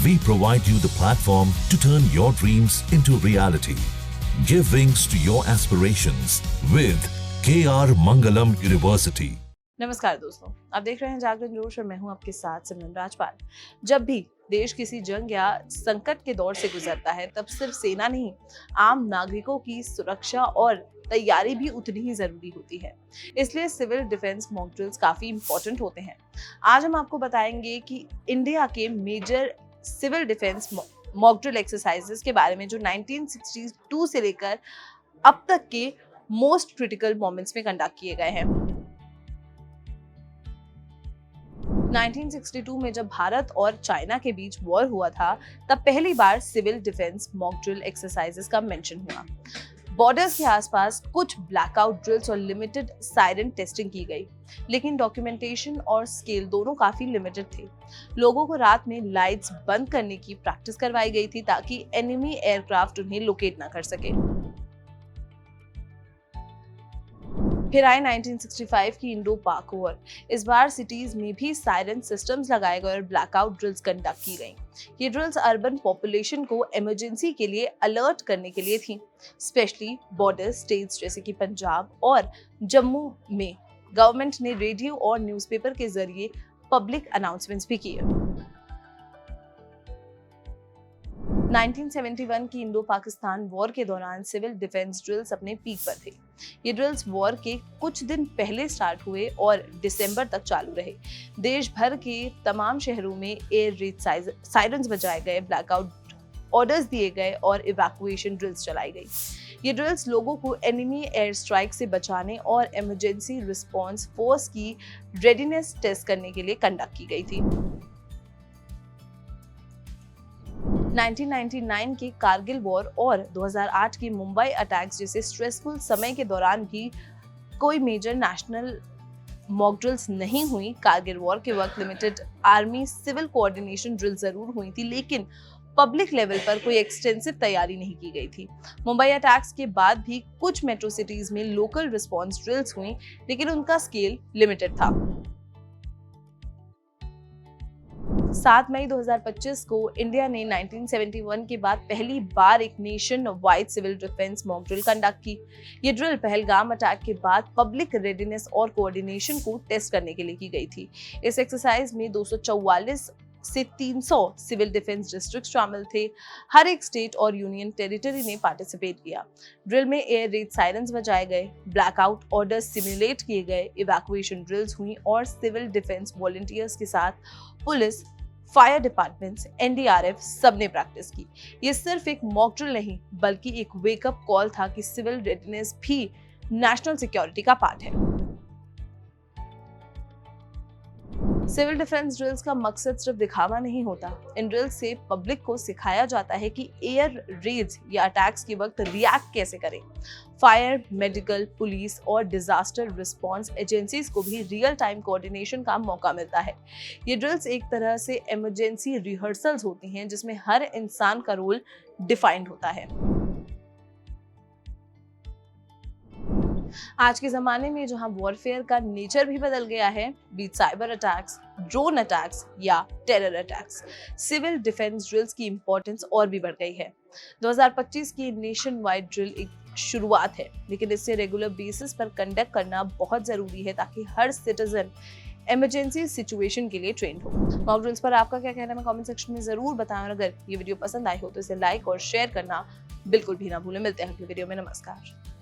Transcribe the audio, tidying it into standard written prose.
We provide you the platform to turn your dreams into reality. Give wings to your aspirations with KR Mangalam University. नमस्कार दोस्तों, आप देख रहे हैं जागरण जोश और मैं हूं आपके साथ सिमरन राजपाल। जब भी देश किसी जंग या संकट के दौर से गुजरता है, तब सिर्फ सेना नहीं, आम नागरिकों की सुरक्षा और तैयारी भी उतनी ही जरूरी होती है। इसलिए सिविल डिफेंस मॉक ड्रिल्स काफी इंपॉर्टेंट होते हैं। आज हम आपको बताएंगे कि इंडिया के major civil defence mock drill exercises के बारे में, जो 1962 से लेकर अब तक के मोस्ट क्रिटिकल मोमेंट्स में कंडक्ट किए गए हैं। 1962 में जब भारत और चाइना के बीच वॉर हुआ था, तब पहली बार civil defence mock drill exercises का मेंशन हुआ। बॉर्डर्स के आसपास कुछ ब्लैकआउट ड्रिल्स और लिमिटेड सायरन टेस्टिंग की गई, लेकिन डॉक्यूमेंटेशन और स्केल दोनों काफी लिमिटेड थे। लोगों को रात में लाइट्स बंद करने की प्रैक्टिस करवाई गई थी ताकि एनिमी एयरक्राफ्ट उन्हें लोकेट ना कर सके। फिर आई 1965 की इंडो पाक वॉर। इस बार सिटीज में भी सायरन सिस्टम्स लगाए गए और ब्लैकआउट ड्रिल्स कंडक्ट की गई। ये ड्रिल्स अर्बन पॉपुलेशन को इमरजेंसी के लिए अलर्ट करने के लिए थी। स्पेशली बॉर्डर स्टेट्स जैसे कि पंजाब और जम्मू में गवर्नमेंट ने रेडियो और न्यूज़पेपर के जरिए पब्लिक अनाउंसमेंट्स भी किए। 1971 की इंडो पाकिस्तान वॉर के दौरान सिविल डिफेंस ड्रिल्स अपने पीक पर थे। ये ड्रिल्स वॉर के कुछ दिन पहले स्टार्ट हुए और दिसंबर तक चालू रहे। देश भर के तमाम शहरों में एयर रेड सायरन्स बजाए गए, ब्लैकआउट ऑर्डर्स दिए गए और इवैक्यूएशन ड्रिल्स चलाई गई। ये ड्रिल्स लोगों को एनिमी एयर स्ट्राइक से बचाने और इमरजेंसी रिस्पॉन्स फोर्स की रेडीनेस टेस्ट करने के लिए कंडक्ट की गई थी। 1999 की कारगिल वॉर और 2008 की मुंबई अटैक्स जैसे स्ट्रेसफुल समय के दौरान भी कोई मेजर नेशनल मॉक ड्रिल्स नहीं हुई। कारगिल वॉर के वक्त limited army civil coordination drill जरूर हुई थी, लेकिन पब्लिक लेवल पर कोई एक्सटेंसिव तैयारी नहीं की गई थी। मुंबई अटैक्स के बाद भी कुछ मेट्रो सिटीज में लोकल रिस्पॉन्स ड्रिल्स हुई, लेकिन उनका स्केल लिमिटेड था। 7 मई 2025 को इंडिया ने 1971 के बाद पहली बार एक nationwide civil defence mock drill conduct की। ये ड्रिल पहलगाम अटैक के बाद पब्लिक रेडीनेस और कोऑर्डिनेशन को टेस्ट करने के लिए की गई थी। इस एक्सरसाइज में 244 से 300 सिविल डिफेंस डिस्ट्रिक्ट शामिल थे। हर एक स्टेट और यूनियन टेरिटरी ने पार्टिसिपेट किया। ड्रिल में एयर रेड सायरन्स बजाए गए, ब्लैकआउट ऑर्डर्स सिमुलेट किए गए, इवैक्यूएशन ड्रिल्स हुई और सिविल डिफेंस वॉलंटियर्स के साथ पुलिस, फायर डिपार्टमेंट्स, एनडीआरएफ सबने प्रैक्टिस की। ये सिर्फ एक मॉक ड्रिल नहीं, बल्कि एक वेकअप कॉल था कि सिविल रेडीनेस भी नेशनल सिक्योरिटी का पार्ट है। सिविल डिफेंस ड्रिल्स का मकसद सिर्फ दिखावा नहीं होता। इन ड्रिल्स से पब्लिक को सिखाया जाता है कि एयर रेड्स या अटैक्स के वक्त रिएक्ट कैसे करें। फायर, मेडिकल, पुलिस और डिजास्टर रिस्पांस एजेंसीज को भी रियल टाइम कोऑर्डिनेशन का मौका मिलता है। ये ड्रिल्स एक तरह से इमरजेंसी रिहर्सल्स होती हैं, जिसमें हर इंसान का रोल डिफाइंड होता है। आज के ज़माने में जहां वॉरफेयर का नेचर भी बदल गया है, be it cyber attacks, drone attacks या terror attacks, civil defence drills की इंपॉर्टेंस और भी बढ़ गई है। 2025 की नेशन वाइड ड्रिल एक शुरुआत है, लेकिन इससे रेगुलर बेसिस पर कंडक्ट करना बहुत ज़रूरी है ताकि हर सिटीजन इमरजेंसी सिचुएशन के लिए ट्रेंड हो। मॉक ड्रिल्स पर आपका क्या कहना है, कमेंट सेक्शन में ज़रूर बताएं और अगर ये वीडियो पसंद आई हो तो इसे लाइक और शेयर करना बिल्कुल भी ना भूलें। मिलते हैं अगले वीडियो में। नमस्कार।